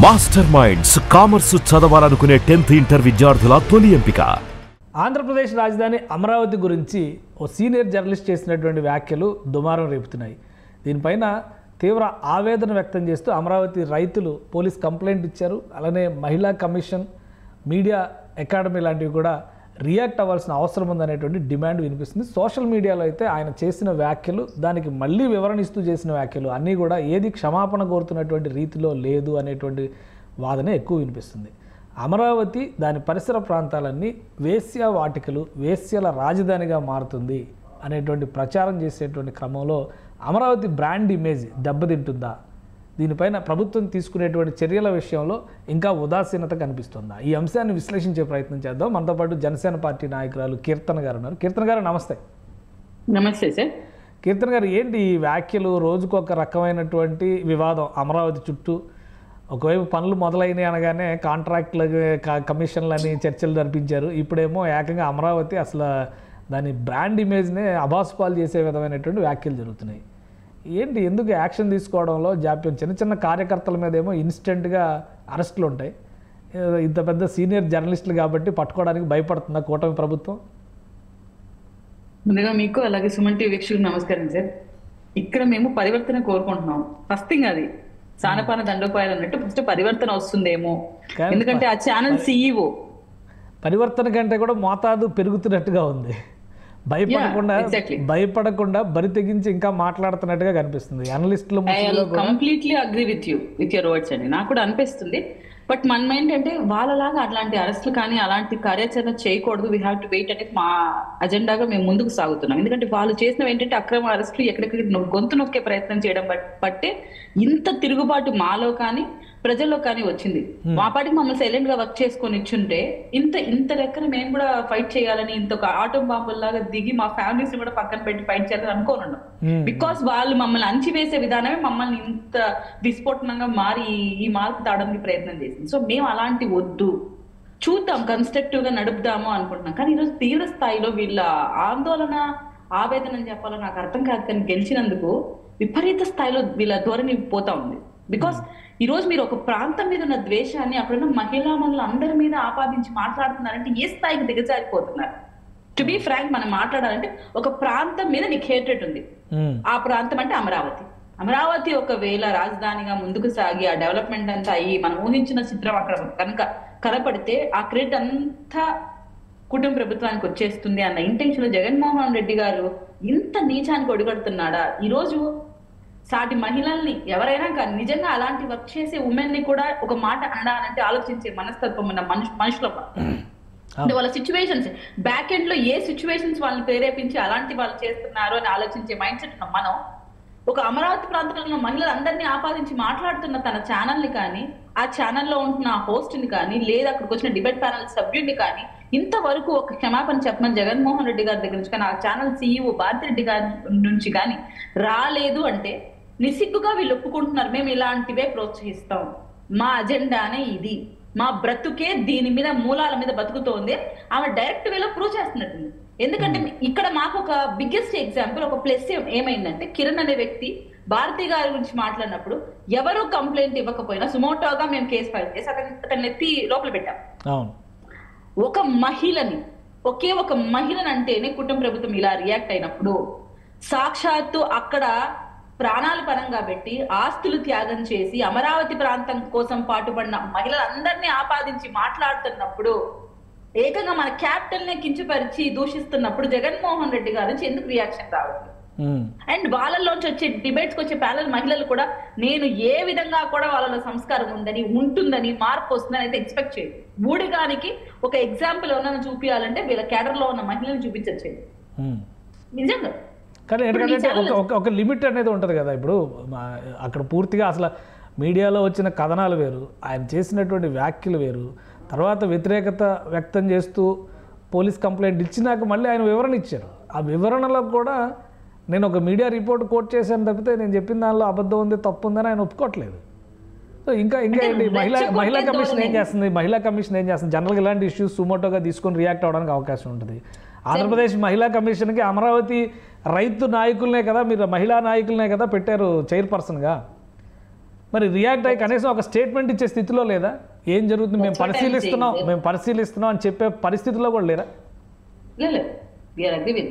Master minds commerce చదవాలనుకునే 10th inter విద్యార్థుల తొలి ఎంపిక. ఆంధ్రప్రదేశ్ రాజధాని అమరావతి గురించి ఓ సీనియర్ జర్నలిస్ట్ చేసినటువంటి వ్యాఖ్యలు దుమారం రేపుతున్నాయి. దీనిపైన తీవ్ర ఆవేదన వ్యక్తం చేస్తూ అమరావతి రైతులు పోలీస్ కంప్లైంట్ ఇచ్చారు. అలానే మహిళా కమిషన్, మీడియా అకాడమీ లాంటివి కూడా రియాక్ట్ అవ్వాల్సిన అవసరం ఉందనేటువంటి డిమాండ్ వినిపిస్తుంది. సోషల్ మీడియాలో అయితే ఆయన చేసిన వ్యాఖ్యలు, దానికి మళ్ళీ వివరణ ఇస్తూ చేసిన వ్యాఖ్యలు అన్నీ కూడా ఏది క్షమాపణ కోరుతున్నటువంటి రీతిలో లేదు అనేటువంటి వాదన ఎక్కువ వినిపిస్తుంది. అమరావతి, దాని పరిసర ప్రాంతాలన్నీ వేశ్య వాటికలు, వేశ్యల రాజధానిగా మారుతుంది అనేటువంటి ప్రచారం చేసేటువంటి క్రమంలో అమరావతి బ్రాండ్ ఇమేజ్ దెబ్బతింటుందా? దీనిపైన ప్రభుత్వం తీసుకునేటువంటి చర్యల విషయంలో ఇంకా ఉదాసీనత కనిపిస్తుందా? ఈ అంశాన్ని విశ్లేషించే ప్రయత్నం చేద్దాం. మనతో పాటు జనసేన పార్టీ నాయకురాలు కీర్తన గారు ఉన్నారు. కీర్తన గారు నమస్తే. నమస్తే సార్. కీర్తన గారు, ఏంటి ఈ వ్యాఖ్యలు? రోజుకొక రకమైనటువంటి వివాదం అమరావతి చుట్టూ. ఒకవైపు పనులు మొదలైనవి అనగానే కాంట్రాక్ట్ల కమిషన్లని చర్చలు జరిపించారు. ఇప్పుడేమో ఏకంగా అమరావతి అసలు దాని బ్రాండ్ ఇమేజ్నే అబాసుపాలు చేసే విధమైనటువంటి వ్యాఖ్యలు జరుగుతున్నాయి. ఏంటి, ఎందుకు యాక్షన్ తీసుకోవడంలో జాప్యం? చిన్న చిన్న కార్యకర్తల మీద ఏమో ఇన్స్టెంట్గా అరెస్టులు ఉంటాయి. ఇంత పెద్ద సీనియర్ జర్నలిస్టులు కాబట్టి పట్టుకోవడానికి భయపడుతుందా కూటమి ప్రభుత్వం? ముందుగా మీకు అలాగే సుమన్ టీవీ వీక్షకులకు నమస్కారం సార్. ఇక్కడ మేము పరివర్తన కోరుకుంటున్నాం. ఫస్ట్ థింగ్ అది సానపాన దండోపాయాలు అన్నట్టు ఫస్ట్ పరివర్తన వస్తుందేమో, ఎందుకంటే ఆ ఛానల్ CEO పరివర్తన కంటే కూడా మోతాదు పెరుగుతున్నట్టుగా ఉంది. భయపడకుండా బరి తెగించి ఇంకా మాట్లాడుతున్నట్టుగా కనిపిస్తుంది. అనలిస్టులు completely agree with your words అండి. నాకు కూడా అనిపిస్తుంది. బట్ మనం ఏంటంటే వాళ్ళలాగా అట్లాంటి అరెస్టులు కానీ అలాంటి కార్యాచరణ చేయకూడదు. వీ హ్యావ్ టు వెయిట్ అనేది మా అజెండాగా మేము ముందుకు సాగుతున్నాం. ఎందుకంటే వాళ్ళు చేసినవి ఏంటంటే అక్రమ అరెస్టులు, ఎక్కడెక్కడ గొంతు నొక్కే ప్రయత్నం చేయడం బట్టే ఇంత తిరుగుబాటు మాలో కానీ ప్రజల్లో కానీ వచ్చింది. మా పాటికి మమ్మల్ని సైలెంట్ గా వర్క్ చేసుకొని ఇచ్చుంటే ఇంత లెక్కన మేము కూడా ఫైట్ చేయాలని, ఇంత ఒక ఆటం బాంబుల్లాగా దిగి మా ఫ్యామిలీస్ కూడా పక్కన పెట్టి ఫైట్ చేయాలని అనుకోనున్నాం. బికాస్ వాళ్ళు మమ్మల్ని అణచివేసే విధానమే మమ్మల్ని ఇంత విస్ఫోటనంగా మారి ఈ మార్పు తాడడానికి ప్రయత్నం చేసింది. సో మేము అలాంటి వద్దు, చూద్దాం, కన్స్ట్రక్టివ్ గా నడుపుదాము అనుకుంటున్నాం. కానీ ఈరోజు తీవ్ర స్థాయిలో వీళ్ళ ఆందోళన, ఆవేదన చెప్పాలో నాకు అర్థం కాదు. కానీ గెలిచినందుకు విపరీత స్థాయిలో వీళ్ళ ధోరణి పోతా ఉంది. బికాస్ ఈ రోజు మీరు ఒక ప్రాంతం మీద ఉన్న ద్వేషాన్ని అక్కడున్న మహిళా మనులు అందరి మీద ఆపాదించి మాట్లాడుతున్నారంటే ఏ స్థాయికి దిగజారిపోతున్నారు? టు బి ఫ్రాంక్, మనం మాట్లాడాలంటే ఒక ప్రాంతం మీద నీకు హేట్రెడ్ ఉంది. ఆ ప్రాంతం అంటే అమరావతి. అమరావతి ఒకవేళ రాజధానిగా ముందుకు సాగి ఆ డెవలప్మెంట్ అంతా అయ్యి మనం ఊహించిన చిత్రం అక్కడ కనుక కనపడితే ఆ క్రెడిట్ అంతా కుటుంబ ప్రభుత్వానికి వచ్చేస్తుంది అన్న ఇంటెన్షన్ లో జగన్మోహన్ రెడ్డి గారు ఇంత నీచానికి ఒడిగడుతున్నాడా? ఈ రోజు సాటి మహిళల్ని ఎవరైనా కానీ నిజంగా అలాంటి వర్క్ చేసే ఉమెన్ ని కూడా ఒక మాట అనడానంటే ఆలోచించే మనస్తత్వం ఉన్న మనుషుల అంటే వాళ్ళ సిచ్యువేషన్స్ బ్యాక్ ఎండ్ లో ఏ సిచ్యువేషన్స్ వాళ్ళని ప్రేరేపించి అలాంటి వాళ్ళు చేస్తున్నారు అని ఆలోచించే మైండ్ సెట్ ఉన్న మనం ఒక అమరావతి ప్రాంతంలో మహిళలందరినీ ఆపాదించి మాట్లాడుతున్న తన ఛానల్ ని కానీ, ఆ ఛానల్లో ఉంటున్న హోస్ట్ ని కానీ, లేదా అక్కడికి వచ్చిన డిబేట్ ప్యానల్ సభ్యుడిని కానీ ఇంతవరకు ఒక క్షమాపణ చెప్పమని జగన్మోహన్ రెడ్డి గారి దగ్గర నుంచి కానీ, ఆ ఛానల్ CEO భారతిరెడ్డి గారి నుంచి కానీ రాలేదు అంటే నిసిగ్గుగా వీళ్ళు ఒప్పుకుంటున్నారు. మేము ఇలాంటివే ప్రోత్సహిస్తాం, మా అజెండానే ఇది, మా బ్రతుకే దీని మీద మూలాల మీద బతుకుతోంది. ఆమె డైరెక్ట్ వేలో ప్రూవ్ చేస్తున్నట్టుంది. ఎందుకంటే ఇక్కడ మాకు ఒక బిగ్గెస్ట్ ఎగ్జాంపుల్, ఒక ప్లస్ ఏమైందంటే కిరణ్ అనే వ్యక్తి భారతి గారి గురించి మాట్లాడినప్పుడు ఎవరు కంప్లైంట్ ఇవ్వకపోయినా సుమోటోగా మేము కేసు ఫైల్ చేసి అతన్ని ఎత్తి లోపల పెట్టాం. ఒక మహిళని, ఒకే ఒక మహిళని అంటేనే కుటుంబ ప్రభుత్వం ఇలా రియాక్ట్ అయినప్పుడు, సాక్షాత్తు అక్కడ ప్రాణాలు పరంగా పెట్టి ఆస్తులు త్యాగం చేసి అమరావతి ప్రాంతం కోసం పాటుపడిన మహిళలందరినీ ఆపాదించి మాట్లాడుతున్నప్పుడు, ఏకంగా మన క్యాపిటల్ నే కించపరిచి దూషిస్తున్నప్పుడు జగన్మోహన్ రెడ్డి గారి నుంచి ఎందుకు రియాక్షన్ రావట్లేదు? అండ్ వాళ్ళలోంచి వచ్చే డిబేట్స్కి వచ్చే ప్యానల్ మహిళలు కూడా నేను ఏ విధంగా కూడా వాళ్ళలో సంస్కారం ఉందని, ఉంటుందని, మార్పు వస్తుందని అయితే ఎక్స్పెక్ట్ చేయదు. ఊడిగానికి ఒక ఎగ్జాంపుల్ ఏమన్నా చూపించాలంటే వీళ్ళ క్యాడర్ లో ఉన్న మహిళలను చూపించచ్చు నిజంగా. కానీ ఎందుకంటే ఒక లిమిట్ అనేది ఉంటుంది కదా. ఇప్పుడు అక్కడ పూర్తిగా అసలు మీడియాలో వచ్చిన కథనాలు వేరు, ఆయన చేసినటువంటి వ్యాఖ్యలు వేరు, తర్వాత వ్యతిరేకత వ్యక్తం చేస్తూ పోలీస్ కంప్లైంట్ ఇచ్చినాక మళ్ళీ ఆయన వివరణ ఇచ్చారు. ఆ వివరణలో కూడా నేను ఒక మీడియా రిపోర్ట్ కోట్ చేశాను తప్పితే నేను చెప్పిన దానిలో అబద్ధం ఉంది, తప్పు ఉందని ఆయన ఒప్పుకోవట్లేదు. సో ఇంకా ఏంటి, మహిళా కమిషన్ ఏం చేస్తుంది? మహిళా కమిషన్ ఏం చేస్తుంది? జనరల్గా ఇలాంటి ఇష్యూస్ సుమోటోగా తీసుకొని రియాక్ట్ అవ్వడానికి అవకాశం ఉంటుంది. ఆంధ్రప్రదేశ్ మహిళా కమిషన్కి అమరావతి రైతు నాయకులనే కదా, మీరు మహిళా నాయకులనే కదా పెట్టారు చైర్పర్సన్గా. మరి రియాక్ట్ అయ్యి కనీసం ఒక స్టేట్మెంట్ ఇచ్చే స్థితిలో లేదా? ఏం జరుగుతుంది, మేము పరిశీలిస్తున్నాం అని చెప్పే పరిస్థితిలో కూడా లేరా? లేదు, we are agree with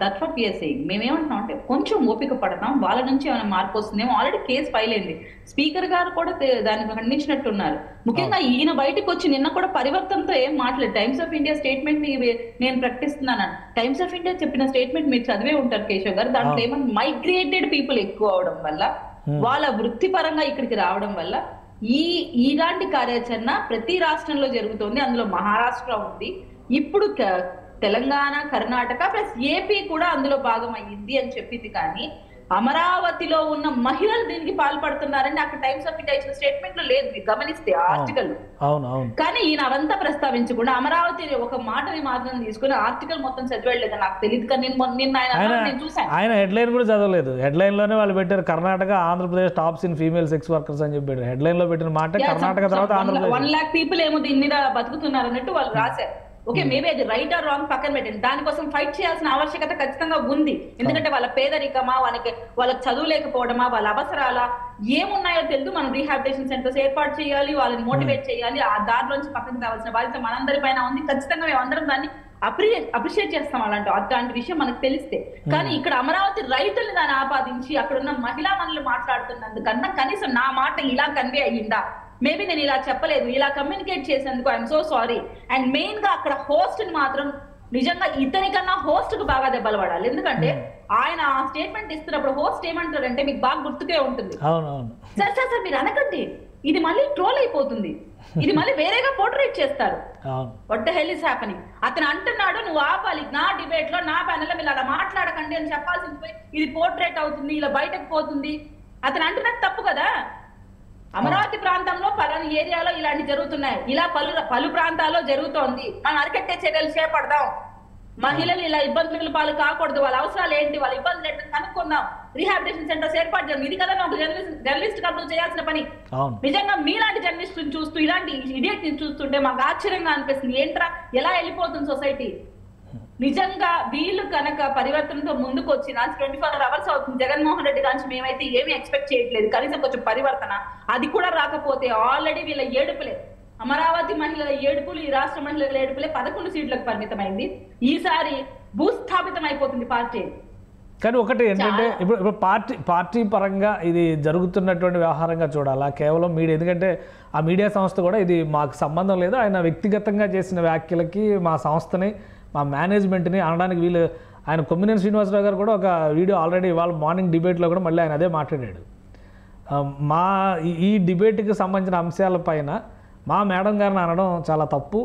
that's what we are saying. మేమేమంటున్నాం అంటే కొంచెం ఓపిక పడతాం, వాళ్ళ నుంచి ఏమైనా మార్పు వస్తుందేమో. ఆల్రెడీ కేసు ఫైల్ అయింది, స్పీకర్ గారు కూడా దాన్ని ఖండించినట్టున్నారు. ముఖ్యంగా ఈయన బయటకు వచ్చి నిన్న కూడా పరివర్తనతో ఏం మాట్లాడలేదు. టైమ్స్ ఆఫ్ ఇండియా స్టేట్మెంట్ నేను ప్రకటిస్తున్నాను. టైమ్స్ ఆఫ్ ఇండియా చెప్పిన స్టేట్మెంట్ మీరు చదివే ఉంటారు కేశవ్ గారు. దాంట్లో ఏమన్నా మైగ్రేటెడ్ పీపుల్ ఎక్కువ అవడం వల్ల, వాళ్ళ వృత్తిపరంగా ఇక్కడికి రావడం వల్ల ఇలాంటి కార్యాచరణ ప్రతి రాష్ట్రంలో జరుగుతోంది. అందులో మహారాష్ట్ర ఉంది, ఇప్పుడు తెలంగాణ, కర్ణాటక ప్లస్ ఏపీ కూడా అందులో భాగం అయ్యింది అని చెప్పింది. కానీ అమరావతిలో ఉన్న మహిళలు దీనికి పాల్పడుతున్నారని అక్కడ టైమ్స్ ఆఫ్ ఇండియా ఇచ్చిన స్టేట్మెంట్ లో లేదు, మీరు గమనిస్తే ఆర్టికల్. కానీ ఈయన అవంతా ప్రస్తావించకుండా అమరావతి ఒక మాటని మాత్రం తీసుకుని ఆర్టికల్ మొత్తం చదివేయలేదు. నాకు తెలియదు, కానీ నేను చూసాను. ఆయన హెడ్లైన్ కూడా చదవలేదు. హెడ్లైన్ లోనే వాళ్ళు పెట్టారు Karnataka, Andhra Pradesh tops in female sex workers అని చెప్పారు. హెడ్లైన్ లో పెట్టిన మాట కర్ణాటక తర్వాత ఆంధ్రప్రదేశ్ 1 lakh పీపుల్ ఏమో దీని మీద బతుకుతున్నారు అన్నట్టు వాళ్ళు రాశారు. ఓకే, మేబీ అది రైట్ ఆర్ రాంగ్ పక్కన పెట్టండి, దానికోసం ఫైట్ చేయాల్సిన ఆవశ్యకత ఖచ్చితంగా ఉంది. ఎందుకంటే వాళ్ళ పేదరికమా, వాళ్ళకి చదువు లేకపోవడమా, వాళ్ళ అవసరాలా ఏమున్నాయో తెలుసు. మనం రీహాబిలిటేషన్ సెంటర్స్ ఏర్పాటు చేయాలి, వాళ్ళని మోటివేట్ చేయాలి, ఆ దారిలోంచి పక్కన రావాల్సిన బాధ్యత మనందరి పైన ఉంది. ఖచ్చితంగా మేము అందరం దాన్ని అప్రిషియేట్ చేస్తాం అట్లాంటి విషయం మనకు తెలిస్తే. కానీ ఇక్కడ అమరావతి రైతుల్ని దాన్ని ఆపాదించి అక్కడ ఉన్న మహిళా మనులు మాట్లాడుతున్నందుకన్నా కనీసం నా మాట ఇలా కన్వే అయ్యిందా, మేబీ నేను ఇలా చెప్పలేదు, ఇలా కమ్యూనికేట్ చేసేందుకు I'm so sorry. And main గా అక్కడ హోస్ట్ ని మాత్రం నిజంగా ఇతనికన్నా హోస్ట్ కు బాగా దెబ్బలు పడాలి. ఎందుకంటే ఆయన ఆ స్టేట్మెంట్ ఇస్తున్నప్పుడు హోస్ట్ ఏమంటారంటే, మీకు బాగా గుర్తుకే ఉంటుంది, సార్ మీరు అనకండి, ఇది మళ్ళీ ట్రోల్ అయిపోతుంది, ఇది మళ్ళీ వేరేగా పోర్ట్రేట్ చేస్తారు, what the hell is happening. అతను అంటున్నాడు, నువ్వు ఆపాలి, నా డిబేట్ లో నా ప్యానెల్ లో మీరు అలా మాట్లాడకండి అని చెప్పాల్సింది పోయి ఇది పోర్ట్రేట్ అవుతుంది, ఇలా బయటకు పోతుంది. అతను అంటున్నది తప్పు కదా. అమరావతి ప్రాంతంలో పలానా ఏరియాలో ఇలాంటి జరుగుతున్నాయి, ఇలా పలు ప్రాంతాల్లో జరుగుతోంది, మనం అరికట్టే చర్యలు చేపడదాం, మహిళలు ఇలా ఇబ్బందుల పాలు కాకూడదు, వాళ్ళ అవసరాలు ఏంటి, వాళ్ళ ఇబ్బందులు ఏంటి కనుక్కుందాం, రీహాబిలిటేషన్ సెంటర్స్ ఏర్పాటు చేద్దాం. ఇది కదా ఒక జర్నలిస్ట్ కంటూ చేయాల్సిన పని. నిజంగా మీలాంటి జర్నలిస్టులను చూస్తూ ఇలాంటి ఇడియట్ ని చూస్తుంటే మాకు ఆశ్చర్యంగా అనిపిస్తుంది. ఏంట్రా ఎలా వెళ్ళిపోతుంది సొసైటీ. నిజంగా వీళ్ళు కనుక పరివర్తనతో ముందుకు వచ్చి 24 hours అవుతుంది, జగన్మోహన్ రెడ్డి గాంచి మేమైతే ఏమీ ఎక్స్పెక్ట్ చేయట్లేదు, కనీసం కొంచెం పరివర్తన అది కూడా రాకపోతే ఆల్రెడీ వీళ్ళ ఏడుపులే, అమరావతి మహిళల ఏడుపులు, ఈ రాష్ట్ర మహిళల ఏడుపులే 11 సీట్లకు పరిమితమైంది. ఈసారి భూస్థాపితం అయిపోతుంది పార్టీ. కానీ ఒకటి ఏంటంటే ఇప్పుడు పార్టీ పరంగా ఇది జరుగుతున్నటువంటి వ్యవహారంగా చూడాలా కేవలం మీడియా, ఎందుకంటే ఆ మీడియా సంస్థ కూడా ఇది మాకు సంబంధం లేదు, ఆయన వ్యక్తిగతంగా చేసిన వ్యాఖ్యలకి మా సంస్థని, మా మేనేజ్మెంట్ని అనడానికి వీళ్ళు. ఆయన కొమ్మినేని శ్రీనివాసరావు గారు కూడా ఒక వీడియో ఆల్రెడీ ఇవాళ మార్నింగ్ డిబేట్లో కూడా మళ్ళీ ఆయన అదే మాట్లాడాడు. మా ఈ డిబేట్కి సంబంధించిన అంశాలపైన మా మేడం గారిని అనడం చాలా తప్పు,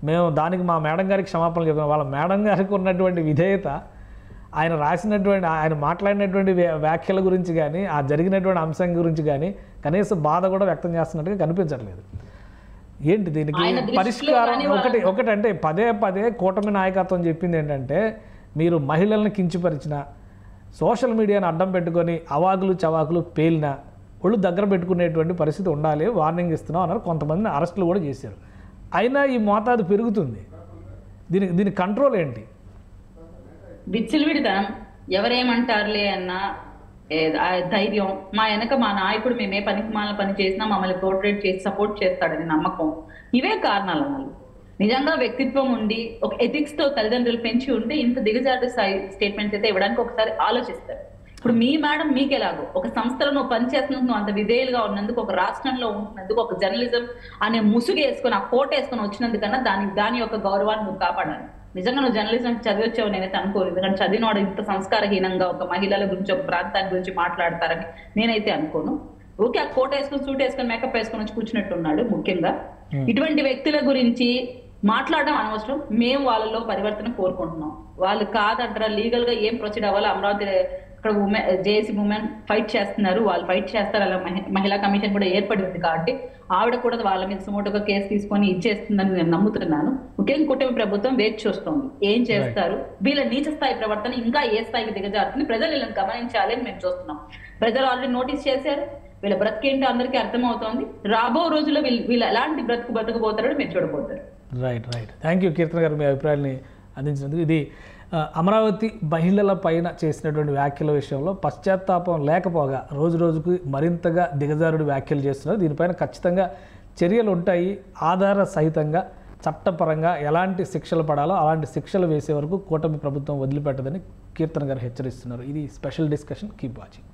మేము దానికి మా మేడం గారికి క్షమాపణలు చెప్తాం. వాళ్ళ మేడం గారికి ఉన్నటువంటి విధేయత, ఆయన రాసినటువంటి, ఆయన మాట్లాడినటువంటి వ్యాఖ్యల గురించి కానీ, ఆ జరిగినటువంటి అంశం గురించి కానీ కనీసం బాధ కూడా వ్యక్తం చేస్తున్నట్టుగా కనిపించట్లేదు. ఏంటి దీనికి పరిష్కారం? ఒకటంటే పదే కూటమి నాయకత్వం చెప్పింది ఏంటంటే, మీరు మహిళలను కించపరిచిన, సోషల్ మీడియాను అడ్డం పెట్టుకొని అవాకులు చవాకులు పేలిన ఒళ్ళు దగ్గర పెట్టుకునేటువంటి పరిస్థితి ఉండాలి, వార్నింగ్ ఇస్తున్నాం అన్నారు. కొంతమందిని అరెస్టులు కూడా చేశారు. అయినా ఈ మోతాదు పెరుగుతుంది. దీని కంట్రోల్ ఏంటి? విచ్చలవిడితనం, ఎవరేమంటారులే అన్న ధైర్యం, మా వెనక మా నాయకుడు మేమే పని చేసినా మమ్మల్ని పోర్ట్రేట్ చేసి సపోర్ట్ చేస్తాడని నమ్మకం, ఇవే కారణాలు అన్నారు. నిజంగా వ్యక్తిత్వం ఉండి ఒక ఎథిక్స్ తో తల్లిదండ్రులు పెంచి ఉంటే ఇంత దిగజారు స్టేట్మెంట్స్ అయితే ఇవ్వడానికి ఒకసారి ఆలోచిస్తారు. ఇప్పుడు మీ మేడం మీకు ఎలాగో ఒక సంస్థలో నువ్వు పనిచేస్తున్నందుకు, నువ్వు అంత విధేయులుగా ఉన్నందుకు, ఒక రాష్ట్రంలో ఉంటున్నందుకు, ఒక జర్నలిజం అనే ముసుగు వేసుకొని, ఆ కోట వేసుకొని వచ్చినందుకన్నా దాని యొక్క గౌరవాన్ని నువ్వు కాపాడాలి. నిజంగా నువ్వు జర్నలిజం చదివచ్చావు నేనైతే అనుకోను, ఎందుకంటే చదివినవాడు ఇంత సంస్కారహీనంగా ఒక మహిళల గురించి, ఒక ప్రాంతాన్ని గురించి మాట్లాడతారని నేనైతే అనుకోను. ఓకే, ఆ కోట వేసుకొని, సూట్ వేసుకొని, మేకప్ వేసుకొని వచ్చి కూర్చున్నట్టున్నాడు. ముఖ్యంగా ఇటువంటి వ్యక్తుల గురించి మాట్లాడడం అనవసరం. మేము వాళ్ళలో పరివర్తన కోరుకుంటున్నాం. వాళ్ళు కాదంటారా, లీగల్ గా ఏం ప్రొసీడ్ అవ్వాలో అమరావతి ఇక్కడ జేఏసీ ఉమెన్ ఫైట్ చేస్తున్నారు, వాళ్ళు ఫైట్ చేస్తారు. అలా మహిళా కమిషన్ కూడా ఏర్పడి ఉంది కాబట్టి ఆవిడ కూడా వాళ్ళ మీద సుమోటోగా కేసు తీసుకొని ఇచ్చేస్తుందని నేను నమ్ముతున్నాను. ముఖ్యంగా కూటమి ప్రభుత్వం వేచి చూస్తోంది, ఏం చేస్తారు, వీళ్ళ నీచ స్థాయి ప్రవర్తన ఇంకా ఏ స్థాయికి దిగజారుతుంది, ప్రజలు వీళ్ళని గమనించాలి అని మేము చూస్తున్నాం. ప్రజలు ఆల్రెడీ నోటీస్ చేశారు, వీళ్ళ బ్రతికేంటో అందరికీ అర్థమవుతోంది. రాబో రోజుల్లో వీళ్ళు ఎలాంటి బ్రతుకుపోతారో మీరు చూడబోతారు. రైట్. థ్యాంక్ యూ కీర్తన గారు, మీ అభిప్రాయాన్ని అందించినందుకు. ఇది అమరావతి మహిళల పైన చేసినటువంటి వ్యాఖ్యల విషయంలో పశ్చాత్తాపం లేకపోగా రోజు రోజుకు మరింతగా దిగజారుడు వ్యాఖ్యలు చేస్తున్నారు. దీనిపైన ఖచ్చితంగా చర్యలు ఉంటాయి. ఆధార సహితంగా చట్టపరంగా ఎలాంటి శిక్షలు పడాలో అలాంటి శిక్షలు వేసే వరకు కూటమి ప్రభుత్వం వదిలిపెట్టదని కీర్తన గారు హెచ్చరిస్తున్నారు. ఇది స్పెషల్ డిస్కషన్. Keep watching.